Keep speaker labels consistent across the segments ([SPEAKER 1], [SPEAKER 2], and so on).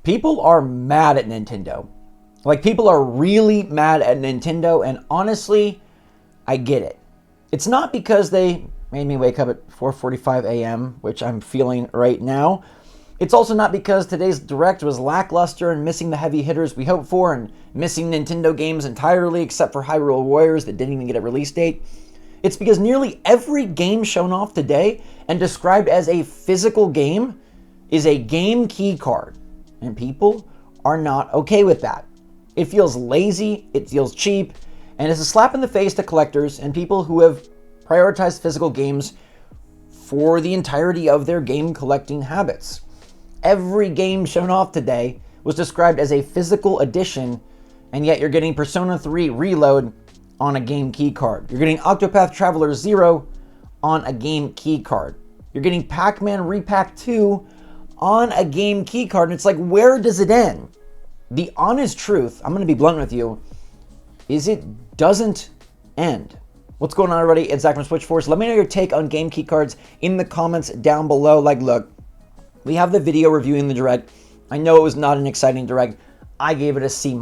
[SPEAKER 1] People are mad at Nintendo. Like, people are really mad at Nintendo, and honestly, I get it. It's not because they made me wake up at 4:45 a.m., which I'm feeling right now. It's also not because today's Direct was lackluster and missing the heavy hitters we hoped for and missing Nintendo games entirely except for Hyrule Warriors that didn't even get a release date. It's because nearly every game shown off today and described as a physical game is a game key card. And people are not okay with that. It feels lazy, it feels cheap, and it's a slap in the face to collectors and people who have prioritized physical games for the entirety of their game collecting habits. Every game shown off today was described as a physical edition, and yet you're getting Persona 3 Reload on a game key card. You're getting Octopath Traveler 0 on a game key card. You're getting Pac-Man Repack 2 on a game key card, and it's like, where does it end? The honest truth, I'm going to be blunt with you, is it doesn't end. What's going on, everybody? It's Zach from SwitchForce. Let me know your take on game key cards in the comments down below. Like, look, we have the video reviewing the Direct. I know it was not an exciting Direct. I gave it a C-.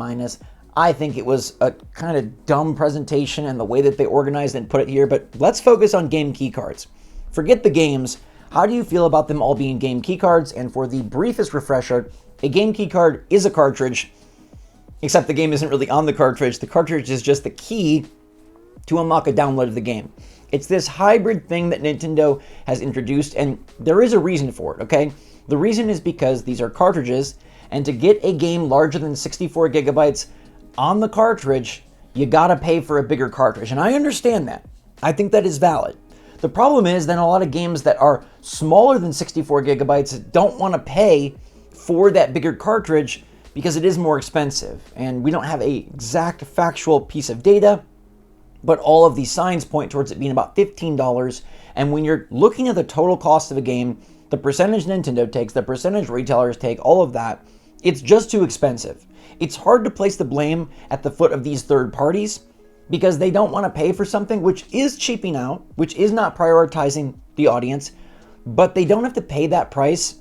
[SPEAKER 1] I think it was a kind of dumb presentation and the way that they organized and put it here, but let's focus on game key cards. Forget the games. How do you feel about them all being game key cards? And for the briefest refresher, a game key card is a cartridge, except the game isn't really on the cartridge. The cartridge is just the key to unlock a download of the game. It's this hybrid thing that Nintendo has introduced, and there is a reason for it, okay? The reason is because these are cartridges, and to get a game larger than 64 gigabytes on the cartridge, you gotta pay for a bigger cartridge, and I understand that. I think that is valid. The problem is then a lot of games that are smaller than 64 gigabytes don't want to pay for that bigger cartridge because it is more expensive, and we don't have a exact factual piece of data, but all of these signs point towards it being about $15, and when you're looking at the total cost of a game, the percentage Nintendo takes, the percentage retailers take, all of that, it's just too expensive. It's hard to place the blame at the foot of these third parties because they don't want to pay for something which is cheaping out, which is not prioritizing the audience, but they don't have to pay that price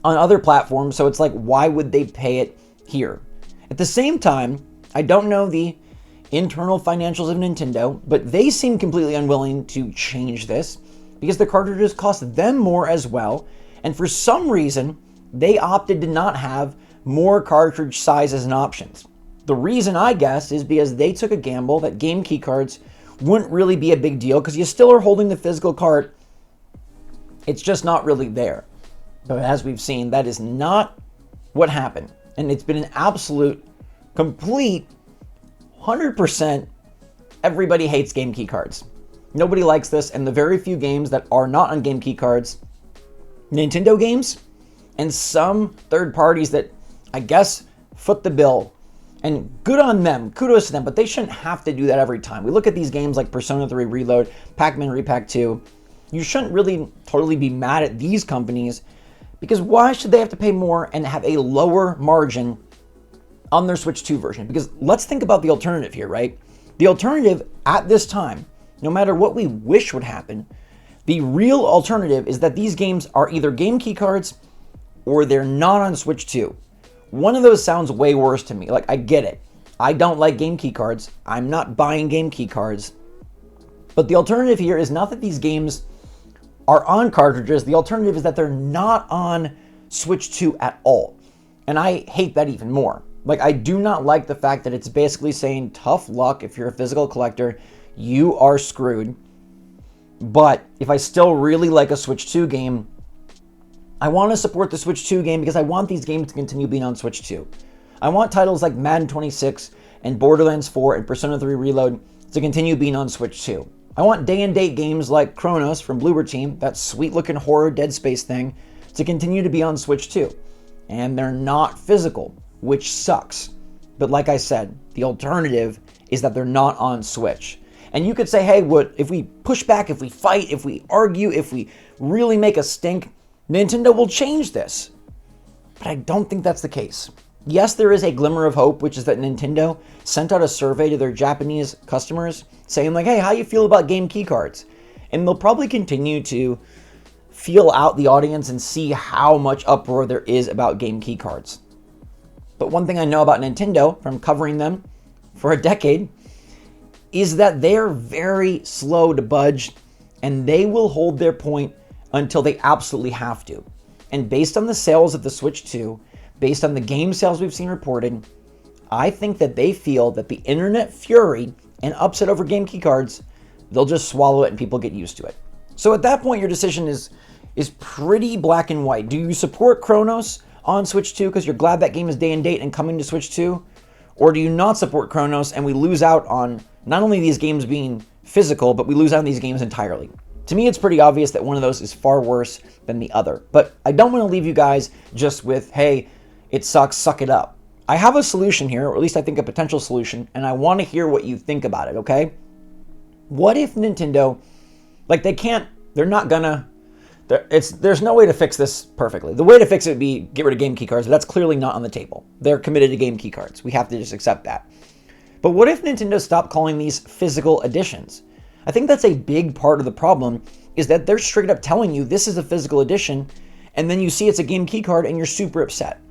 [SPEAKER 1] on other platforms, so it's like, why would they pay it here? At the same time, I don't know the internal financials of Nintendo, but they seem completely unwilling to change this because the cartridges cost them more as well, and for some reason, they opted to not have more cartridge sizes and options. The reason, I guess, is because they took a gamble that game key cards wouldn't really be a big deal because you still are holding the physical card. It's just not really there. But as we've seen, that is not what happened. And it's been an absolute, complete, 100%, everybody hates game key cards. Nobody likes this, and the very few games that are not on game key cards, Nintendo games, and some third parties that, I guess, foot the bill. And good on them, kudos to them, but they shouldn't have to do that every time. We look at these games like Persona 3 Reload, Pac-Man Repack 2. You shouldn't really totally be mad at these companies because why should they have to pay more and have a lower margin on their Switch 2 version? Because let's think about the alternative here, right? The alternative at this time, no matter what we wish would happen, the real alternative is that these games are either game key cards or they're not on Switch 2. One of those sounds way worse to me. Like, I get it. I don't like game key cards. I'm not buying game key cards. But the alternative here is not that these games are on cartridges. The alternative is that they're not on Switch 2 at all. And I hate that even more. Like, I do not like the fact that it's basically saying, tough luck if you're a physical collector, you are screwed. But if I still really like a Switch 2 game, I want to support the Switch 2 game because I want these games to continue being on Switch 2. I want titles like Madden 26 and Borderlands 4 and Persona 3 Reload to continue being on Switch 2. I want day-and-date games like Chronos from Bloober Team, that sweet-looking horror Dead Space thing, to continue to be on Switch 2. And they're not physical, which sucks. But like I said, the alternative is that they're not on Switch. And you could say, hey, what if we push back, if we fight, if we argue, if we really make a stink, Nintendo will change this. But I don't think that's the case. Yes, there is a glimmer of hope, which is that Nintendo sent out a survey to their Japanese customers saying like, hey, how you feel about game key cards? And they'll probably continue to feel out the audience and see how much uproar there is about game key cards. But one thing I know about Nintendo from covering them for a decade is that they're very slow to budge, and they will hold their point until they absolutely have to. And based on the sales of the Switch 2, based on the game sales we've seen reported, I think that they feel that the internet fury and upset over game keycards, they'll just swallow it and people get used to it. So at that point, your decision is pretty black and white. Do you support Chronos on Switch 2 because you're glad that game is day and date and coming to Switch 2? Or do you not support Chronos and we lose out on not only these games being physical, but we lose out on these games entirely? To me, it's pretty obvious that one of those is far worse than the other. But I don't want to leave you guys just with, hey, it sucks, suck it up. I have a solution here, or at least I think a potential solution, and I want to hear what you think about it, okay? What if Nintendo, like there's no way to fix this perfectly. The way to fix it would be get rid of game key cards, but that's clearly not on the table. They're committed to game key cards. We have to just accept that. But what if Nintendo stopped calling these physical editions? I think that's a big part of the problem, is that they're straight up telling you this is a physical edition, and then you see it's a game key card and you're super upset.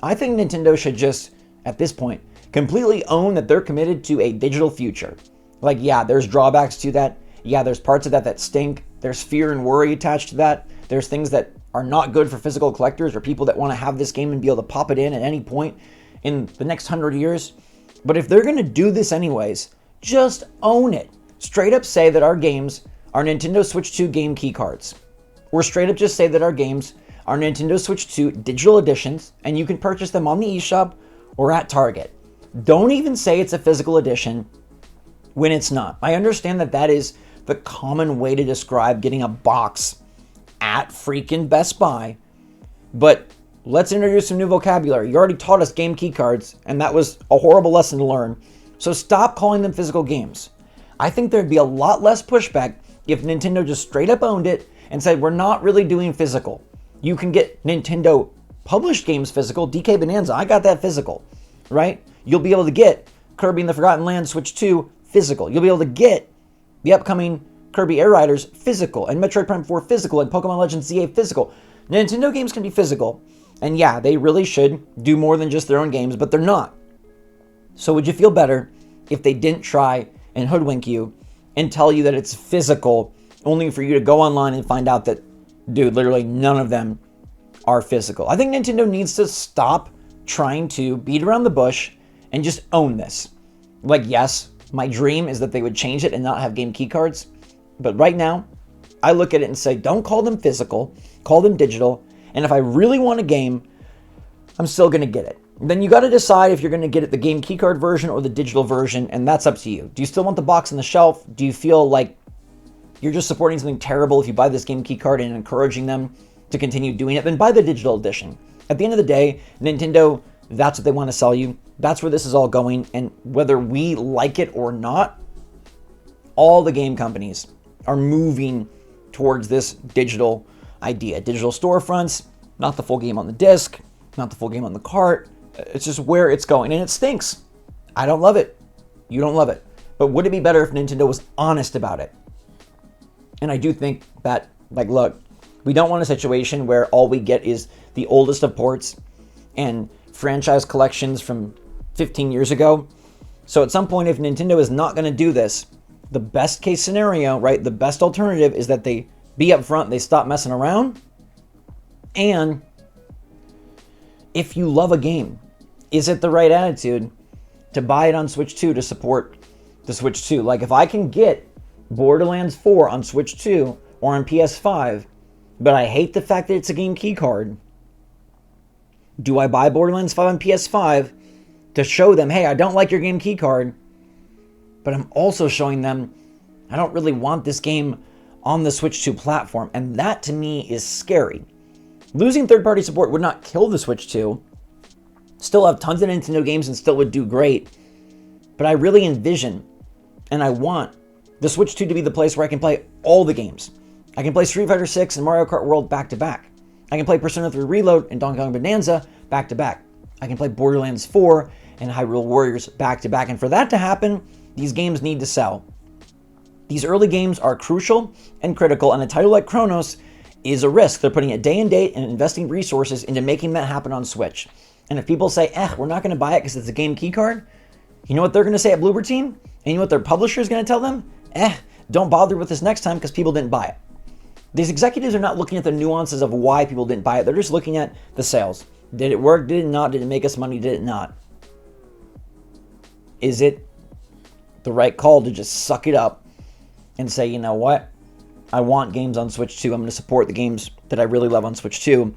[SPEAKER 1] I think Nintendo should just, at this point, completely own that they're committed to a digital future. Like, yeah, there's drawbacks to that. Yeah, there's parts of that stink. There's fear and worry attached to that. There's things that are not good for physical collectors or people that want to have this game and be able to pop it in at any point in the next 100 years. But if they're going to do this anyways, just own it. Straight up say that our games are Nintendo Switch 2 game key cards. Or straight up just say that our games are Nintendo Switch 2 digital editions, and you can purchase them on the eShop or at Target. Don't even say it's a physical edition when it's not. I understand that that is the common way to describe getting a box at freaking Best Buy, but let's introduce some new vocabulary. You already taught us game key cards, and that was a horrible lesson to learn. So stop calling them physical games. I think there'd be a lot less pushback if Nintendo just straight up owned it and said, we're not really doing physical. You can get Nintendo published games physical. DK Bonanza, I got that physical, right? You'll be able to get Kirby and the Forgotten Land Switch 2 physical. You'll be able to get the upcoming Kirby Air Riders physical, and Metroid Prime 4 physical, and Pokemon Legends ZA physical. Nintendo games can be physical, and yeah, they really should do more than just their own games, but they're not. So would you feel better if they didn't try and hoodwink you and tell you that it's physical, only for you to go online and find out that, dude, literally none of them are physical? I think Nintendo needs to stop trying to beat around the bush and just own this. Like, yes, my dream is that they would change it and not have game key cards. But right now, I look at it and say, don't call them physical, call them digital. And if I really want a game, I'm still going to get it. Then you got to decide if you're going to get it the game keycard version or the digital version, and that's up to you. Do you still want the box on the shelf? Do you feel like you're just supporting something terrible if you buy this game keycard and encouraging them to continue doing it? Then buy the digital edition. At the end of the day, Nintendo, that's what they want to sell you. That's where this is all going, and whether we like it or not, all the game companies are moving towards this digital idea. Digital storefronts, not the full game on the disc, not the full game on the cart. It's just where it's going, and it stinks. I don't love it. You don't love it. But would it be better if Nintendo was honest about it? And I do think that, like, look, we don't want a situation where all we get is the oldest of ports and franchise collections from 15 years ago. So at some point, if Nintendo is not going to do this, the best case scenario, right, the best alternative is that they be upfront, they stop messing around. And if you love a game, is it the right attitude to buy it on Switch 2 to support the Switch 2? Like, if I can get Borderlands 4 on Switch 2 or on PS5, but I hate the fact that it's a game key card, do I buy Borderlands 5 on PS5 to show them, hey, I don't like your game key card, but I'm also showing them I don't really want this game on the Switch 2 platform? And that to me is scary. Losing third-party support would not kill the Switch 2. Still have tons of Nintendo games and still would do great. But I really envision and I want the Switch 2 to be the place where I can play all the games. I can play Street Fighter 6 and Mario Kart World back-to-back. I can play Persona 3 Reload and Donkey Kong Bonanza back-to-back. I can play Borderlands 4 and Hyrule Warriors back-to-back. And for that to happen, these games need to sell. These early games are crucial and critical, and a title like Chronos is a risk. They're putting a day and date and investing resources into making that happen on Switch. And if people say, we're not going to buy it because it's a game key card, you know what they're going to say at Bloober Team? And you know what their publisher is going to tell them? Don't bother with this next time because people didn't buy it. These executives are not looking at the nuances of why people didn't buy it. They're just looking at the sales. Did it work? Did it not? Did it make us money? Did it not? Is it the right call to just suck it up and say, you know what? I want games on Switch 2. I'm going to support the games that I really love on Switch 2,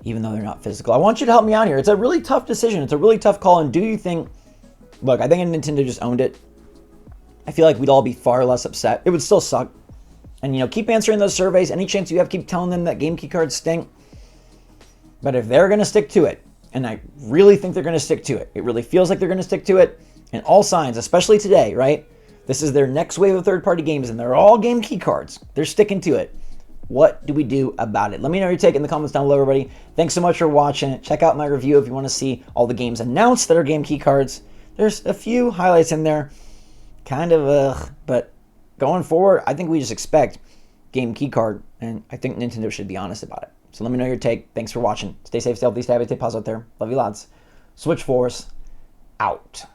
[SPEAKER 1] even though they're not physical. I want you to help me out here. It's a really tough decision. It's a really tough call. And do you think, look, I think Nintendo just owned it. I feel like we'd all be far less upset. It would still suck. And, keep answering those surveys. Any chance you have, keep telling them that game key cards stink. But if they're going to stick to it, and I really think they're going to stick to it, it really feels like they're going to stick to it, and all signs, especially today, right? This is their next wave of third-party games, and they're all game key cards. They're sticking to it. What do we do about it? Let me know your take in the comments down below, everybody. Thanks so much for watching. Check out my review if you want to see all the games announced that are game key cards. There's a few highlights in there. Kind of, but going forward, I think we just expect game key card, and I think Nintendo should be honest about it. So let me know your take. Thanks for watching. Stay safe, stay healthy, stay happy, stay positive out there. Love you lots. SwitchForce out.